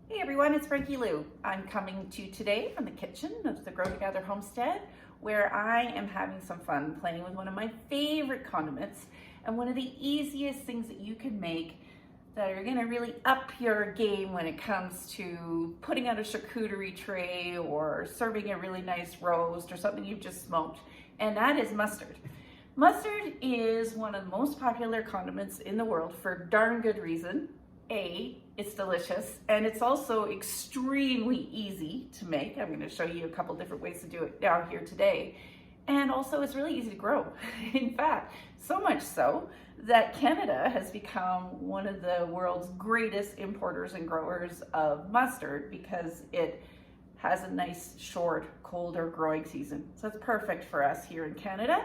Hey everyone, it's Frankie-Lou. I'm coming to you today from the kitchen of the Grow Together homestead, where I am having some fun playing with one of my favorite condiments and one of the easiest things that you can make that are going to really up your game when it comes to putting out a charcuterie tray or serving a really nice roast or something you've just smoked, and that is mustard. Mustard is one of the most popular condiments in the world for darn good reason. It's delicious, and it's also extremely easy to make. I'm going to show you a couple different ways to do it down here today. And also it's really easy to grow. In fact, so much so that Canada has become one of the world's greatest importers and growers of mustard because it has a nice, short, colder growing season. So it's perfect for us here in Canada.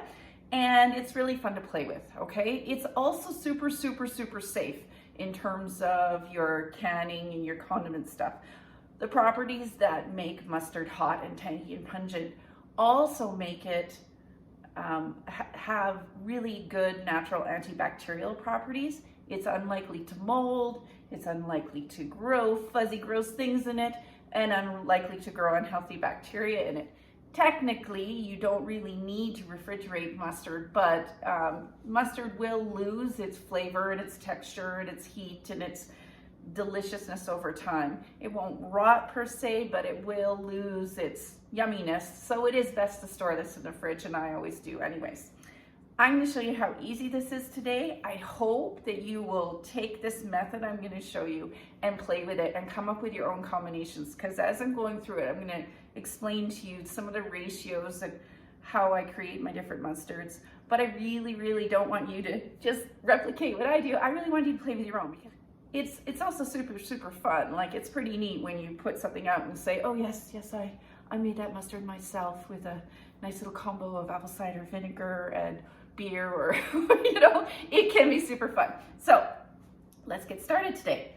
And it's really fun to play with, okay? It's also super, super, super safe in terms of your canning and your condiment stuff. The properties that make mustard hot and tangy and pungent also make it have really good natural antibacterial properties. It's unlikely to mold, it's unlikely to grow fuzzy, gross things in it, and unlikely to grow unhealthy bacteria in it. Technically, you don't really need to refrigerate mustard, but mustard will lose its flavor and its texture and its heat and its deliciousness over time. It won't rot per se, but it will lose its yumminess. So it is best to store this in the fridge, and I always do anyways. I'm going to show you how easy this is today. I hope that you will take this method I'm going to show you and play with it and come up with your own combinations, because as I'm going through it, I'm going to explain to you some of the ratios and how I create my different mustards. But I really, really don't want you to just replicate what I do. I really want you to play with your own, because it's also super, super fun. Like, it's pretty neat when you put something out and say, oh yes, I made that mustard myself with a nice little combo of apple cider vinegar and beer, or it can be super fun. So let's get started today.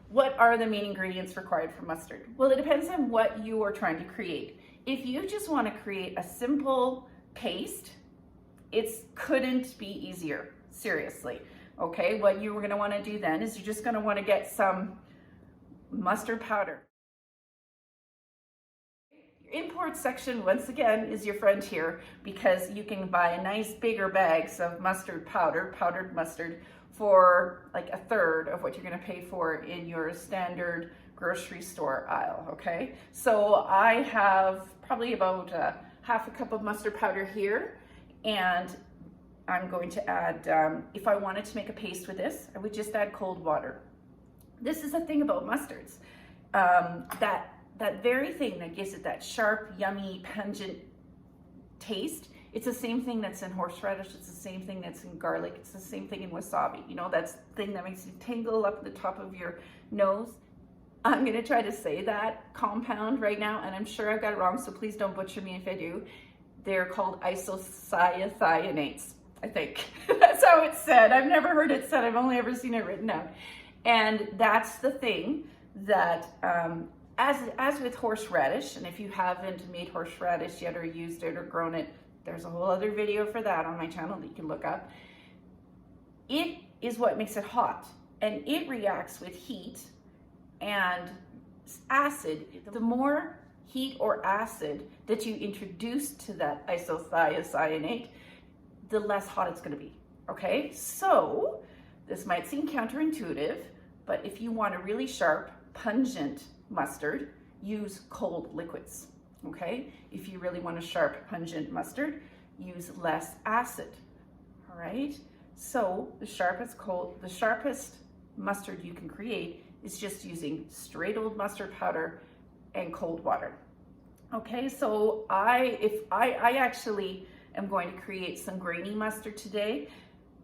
What are the main ingredients required for mustard? Well, it depends on what you are trying to create. If you just want to create a simple paste, it couldn't be easier, seriously. Okay, what you're going to want to do then is you're just going to want to get some mustard powder. Import section, once again, is your friend here, because you can buy nice bigger bags of mustard powder, powdered mustard, for like a third of what you're going to pay for in your standard grocery store aisle. Okay, so I have probably about half a cup of mustard powder here, and I'm going to add, if I wanted to make a paste with this, I would just add cold water. This is the thing about mustards, that very thing that gives it that sharp, yummy, pungent taste. It's the same thing that's in horseradish. It's the same thing that's in garlic. It's the same thing in wasabi. You know, that's the thing that makes you tingle up the top of your nose. I'm going to try to say that compound right now, and I'm sure I've got it wrong, so please don't butcher me if I do. They're called isocyanates, I think. That's how it's said. I've never heard it said. I've only ever seen it written out. And that's the thing that, as with horseradish, and if you haven't made horseradish yet or used it or grown it, there's a whole other video for that on my channel that you can look up. It is what makes it hot, and it reacts with heat and acid. The more heat or acid that you introduce to that isocyanate, the less hot it's going to be. Okay, so this might seem counterintuitive, but if you want a really sharp, pungent mustard, use cold liquids. Okay, if you really want a sharp, pungent mustard, use less acid. All right, so the sharpest mustard you can create is just using straight old mustard powder and cold water. Okay, so I actually am going to create some grainy mustard today,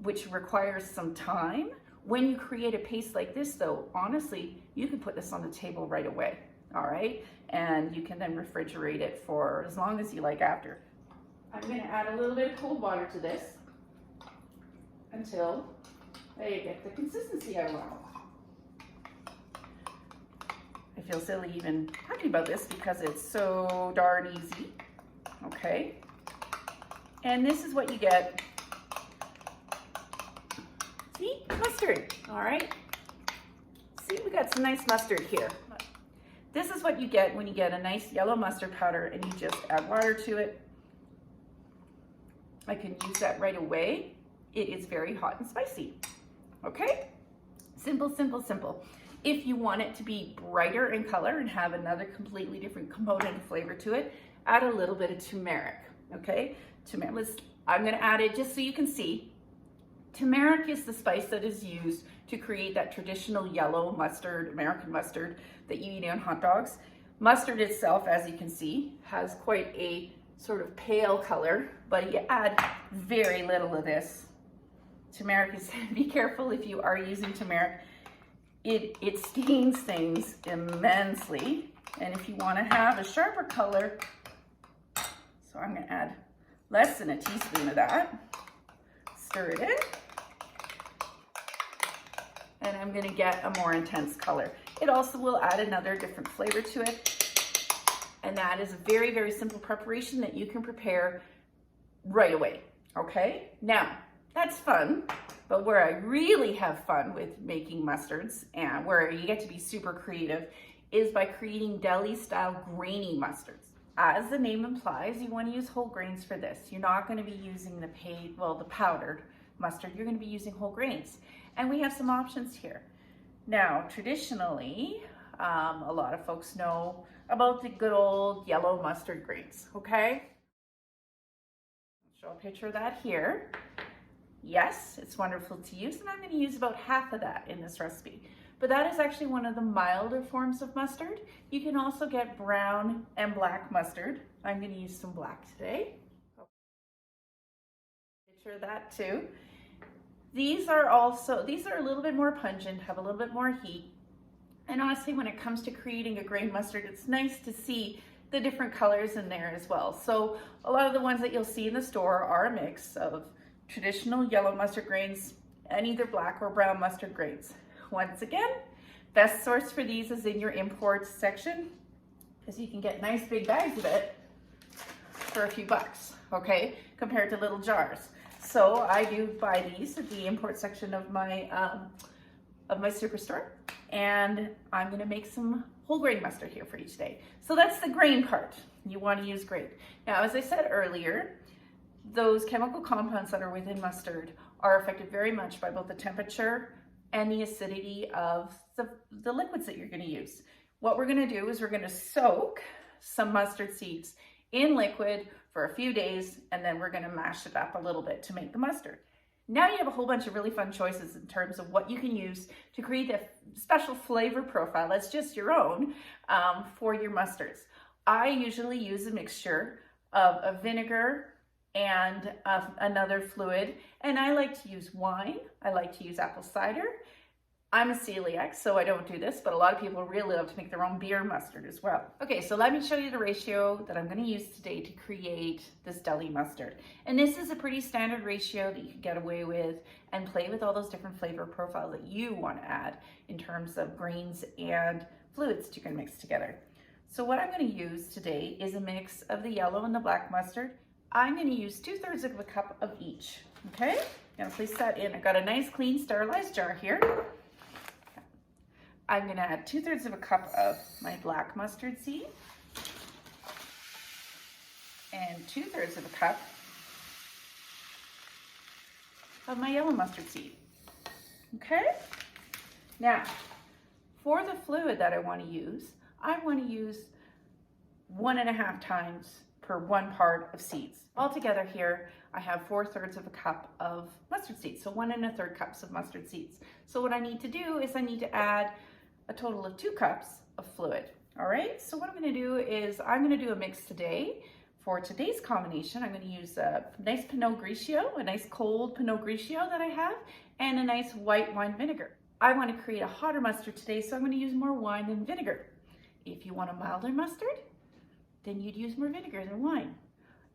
which requires some time. When you create a paste like this, though, honestly, you can put this on the table right away, all right? And you can then refrigerate it for as long as you like after. I'm going to add a little bit of cold water to this until I get the consistency I want. I feel silly even talking about this because it's so darn easy, okay? And this is what you get. See, mustard, all right? See, we got some nice mustard here. This is what you get when you get a nice yellow mustard powder and you just add water to it. I can use that right away. It is very hot and spicy. Okay? Simple, simple, simple. If you want it to be brighter in color and have another completely different component of flavor to it, add a little bit of turmeric. Okay? Turmeric. I'm going to add it just so you can see. Turmeric is the spice that is used to create that traditional yellow mustard, American mustard that you eat on hot dogs. Mustard itself, as you can see, has quite a sort of pale color, but you add very little of this. Turmeric is, be careful if you are using turmeric. It stains things immensely. And if you want to have a sharper color, so I'm going to add less than a teaspoon of that. Stir it in. And I'm going to get a more intense color. It also will add another different flavor to it. And that is a very, very simple preparation that you can prepare right away. Okay? Now, that's fun, but where I really have fun with making mustards and where you get to be super creative is by creating deli-style grainy mustards. As the name implies, you want to use whole grains for this. You're not going to be using the powdered mustard. You're going to be using whole grains. And we have some options here. Now, traditionally, a lot of folks know about the good old yellow mustard grains, okay? I'll show a picture of that here. Yes, it's wonderful to use, and I'm going to use about half of that in this recipe. But that is actually one of the milder forms of mustard. You can also get brown and black mustard. I'm going to use some black today. Picture of that too. These are a little bit more pungent, have a little bit more heat. And honestly, when it comes to creating a grain mustard, it's nice to see the different colors in there as well. So a lot of the ones that you'll see in the store are a mix of traditional yellow mustard grains and either black or brown mustard grains. Once again, best source for these is in your imports section, because you can get nice big bags of it for a few bucks, okay, compared to little jars. So I do buy these at the import section of my superstore, and I'm going to make some whole grain mustard here for you today. So that's the grain part. You want to use grain. Now, as I said earlier, those chemical compounds that are within mustard are affected very much by both the temperature and the acidity of the liquids that you're going to use. What we're going to do is we're going to soak some mustard seeds in liquid for a few days, and then we're going to mash it up a little bit to make the mustard. Now you have a whole bunch of really fun choices in terms of what you can use to create a special flavor profile that's just your own for your mustards. I usually use a mixture of a vinegar and another fluid, and I like to use wine. I like to use apple cider. I'm a celiac, so I don't do this, but a lot of people really love to make their own beer mustard as well. Okay, so let me show you the ratio that I'm going to use today to create this deli mustard. And this is a pretty standard ratio that you can get away with and play with all those different flavor profiles that you want to add in terms of grains and fluids that you can mix together. So what I'm going to use today is a mix of the yellow and the black mustard. I'm going to use 2/3 of a cup of each. Okay, I'm going to place that in. I've got a nice clean sterilized jar here. I'm going to add 2/3 of a cup of my black mustard seed and 2/3 of a cup of my yellow mustard seed. Okay, now for the fluid that I want to use 1.5 times per 1 part of seeds. Altogether here, I have 4/3 of a cup of mustard seeds, so 1 1/3 cups of mustard seeds. So what I need to do is I need to add a total of 2 cups of fluid. All right, so what I'm going to do is I'm going to do a mix today. For today's combination, I'm going to use a nice Pinot Grigio, a nice cold Pinot Grigio that I have, and a nice white wine vinegar. I want to create a hotter mustard today, so I'm going to use more wine than vinegar. If you want a milder mustard, then you'd use more vinegar than wine.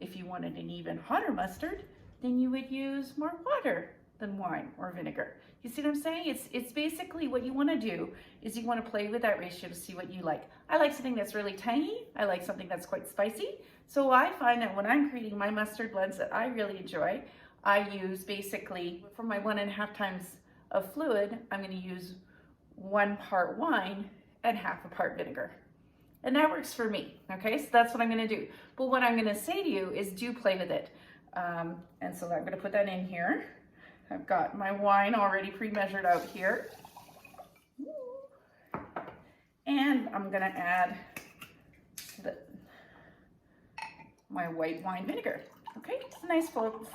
If you wanted an even hotter mustard, then you would use more water than wine or vinegar. You see what I'm saying? It's basically what you want to do is you want to play with that ratio to see what you like. I like something that's really tangy. I like something that's quite spicy. So I find that when I'm creating my mustard blends that I really enjoy, I use basically for my 1.5 times of fluid, I'm going to use 1 part wine and 1/2 part vinegar. And that works for me, okay? So that's what I'm gonna do. But what I'm gonna say to you is do play with it. And so I'm gonna put that in here. I've got my wine already pre-measured out here. And I'm gonna add my white wine vinegar. Okay, it's a nice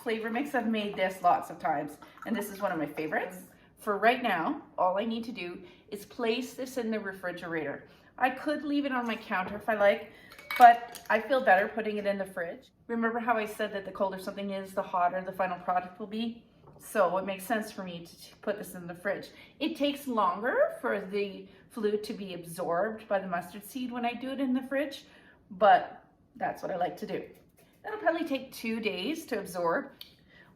flavor mix. I've made this lots of times, and this is one of my favorites. For right now, all I need to do is place this in the refrigerator. I could leave it on my counter if I like, but I feel better putting it in the fridge. Remember how I said that the colder something is, the hotter the final product will be? So it makes sense for me to put this in the fridge. It takes longer for the fluid to be absorbed by the mustard seed when I do it in the fridge, but that's what I like to do. That'll probably take 2 days to absorb,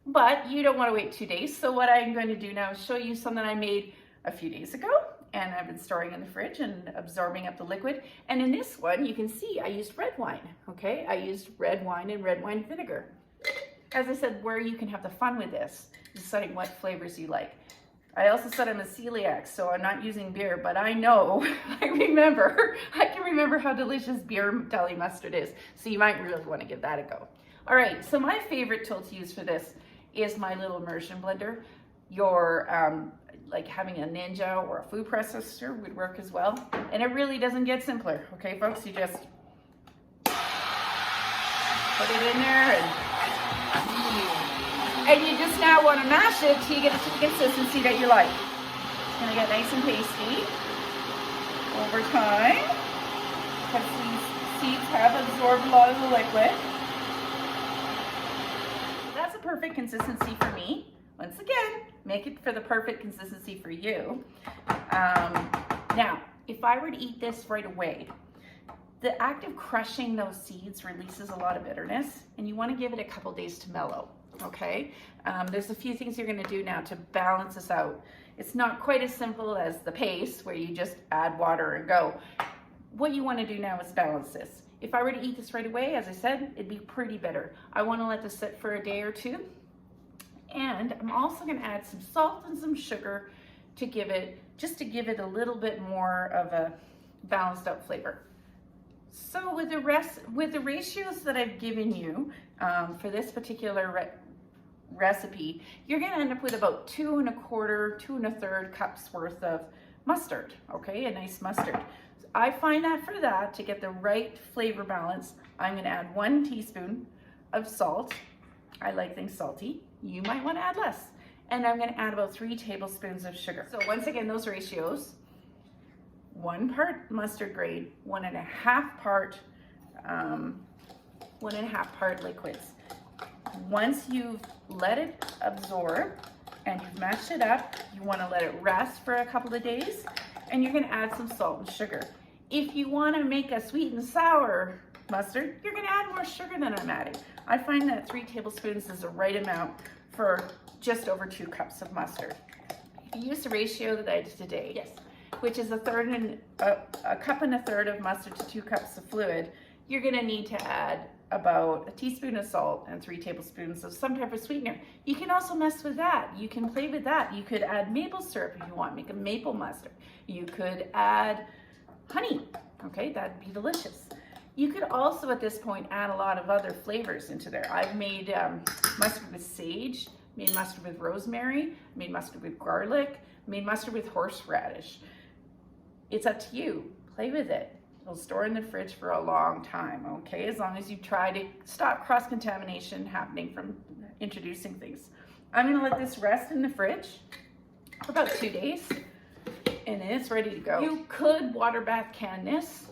but you don't want to wait 2 days. So what I'm going to do now is show you something I made a few days ago, and I've been storing in the fridge and absorbing up the liquid. And in this one, you can see I used red wine, okay? I used red wine and red wine vinegar. As I said, where you can have the fun with this, deciding what flavors you like. I also said I'm a celiac, so I'm not using beer, but I know, I can remember how delicious beer deli mustard is. So you might really want to give that a go. All right, so my favorite tool to use for this is my little immersion blender. Your, like having a Ninja or a food processor would work as well. And it really doesn't get simpler, okay folks? You just put it in there and you just now want to mash it till you get it to the consistency that you like. It's going to get nice and pasty over time because these seeds have absorbed a lot of the liquid. So that's a perfect consistency for me. Once again, make it for the perfect consistency for you. Now, if I were to eat this right away, the act of crushing those seeds releases a lot of bitterness, and you want to give it a couple days to mellow. Okay, there's a few things you're going to do now to balance this out. It's not quite as simple as the paste where you just add water and go. What you want to do now is balance this. If I were to eat this right away, as I said, it'd be pretty bitter. I want to let this sit for a day or two. And I'm also going to add some salt and some sugar to give it, just to give it a little bit more of a balanced out flavor. So with the ratios that I've given you for this particular recipe, you're going to end up with about 2 1/4, 2 1/3 cups worth of mustard, okay, a nice mustard. So I find that for that, to get the right flavor balance, I'm going to add 1 teaspoon of salt. I like things salty. You might want to add less. And I'm going to add about 3 tablespoons of sugar. So once again, those ratios: 1 part mustard grade, 1.5 part, 1.5 part liquids. Once you've let it absorb and you've mashed it up, you want to let it rest for a couple of days, and you're going to add some salt and sugar. If you want to make a sweet and sour mustard, you're going to add more sugar than I'm adding. I find that 3 tablespoons is the right amount for just over 2 cups of mustard. If you use the ratio that I did today, yes, which is a cup and a third of mustard to 2 cups of fluid, you're going to need to add about a teaspoon of salt and 3 tablespoons of some type of sweetener. You can also mess with that. You can play with that. You could add maple syrup if you want, make a maple mustard. You could add honey, okay, that'd be delicious. You could also at this point add a lot of other flavors into there. I've made mustard with sage, made mustard with rosemary, made mustard with garlic, made mustard with horseradish. It's up to you. Play with it. It'll store in the fridge for a long time, okay? As long as you try to stop cross-contamination happening from introducing things. I'm gonna let this rest in the fridge for about 2 days, and then it's ready to go. You could water bath can this,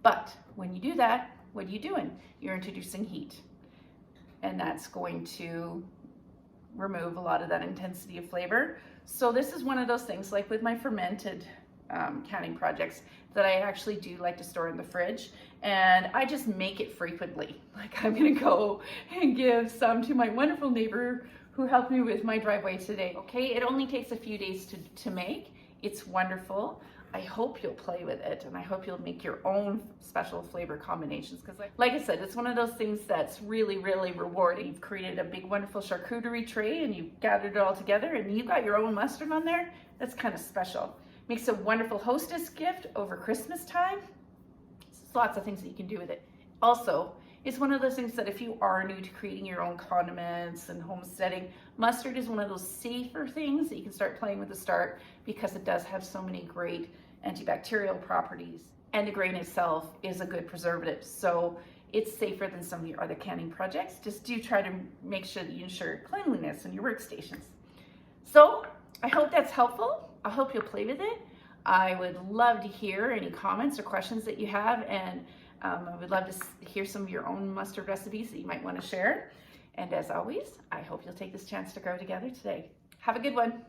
but when you do that, what are you doing? You're introducing heat, and that's going to remove a lot of that intensity of flavor. So this is one of those things, like with my fermented canning projects, that I actually do like to store in the fridge, and I just make it frequently. Like I'm gonna go and give some to my wonderful neighbor who helped me with my driveway today. Okay, it only takes a few days to make. It's wonderful. I hope you'll play with it, and I hope you'll make your own special flavor combinations, because like I said, it's one of those things that's really, really rewarding. You've created a big, wonderful charcuterie tray, and you've gathered it all together, and you got your own mustard on there. That's kind of special. Makes a wonderful hostess gift over Christmas time. There's lots of things that you can do with it. Also, it's one of those things that if you are new to creating your own condiments and homesteading, mustard is one of those safer things that you can start playing with to start, because it does have so many great antibacterial properties. And the grain itself is a good preservative. So it's safer than some of your other canning projects. Just do try to make sure that you ensure cleanliness in your workstations. So I hope that's helpful. I hope you'll play with it. I would love to hear any comments or questions that you have, and I would love to hear some of your own mustard recipes that you might want to share. And as always, I hope you'll take this chance to grow together today. Have a good one.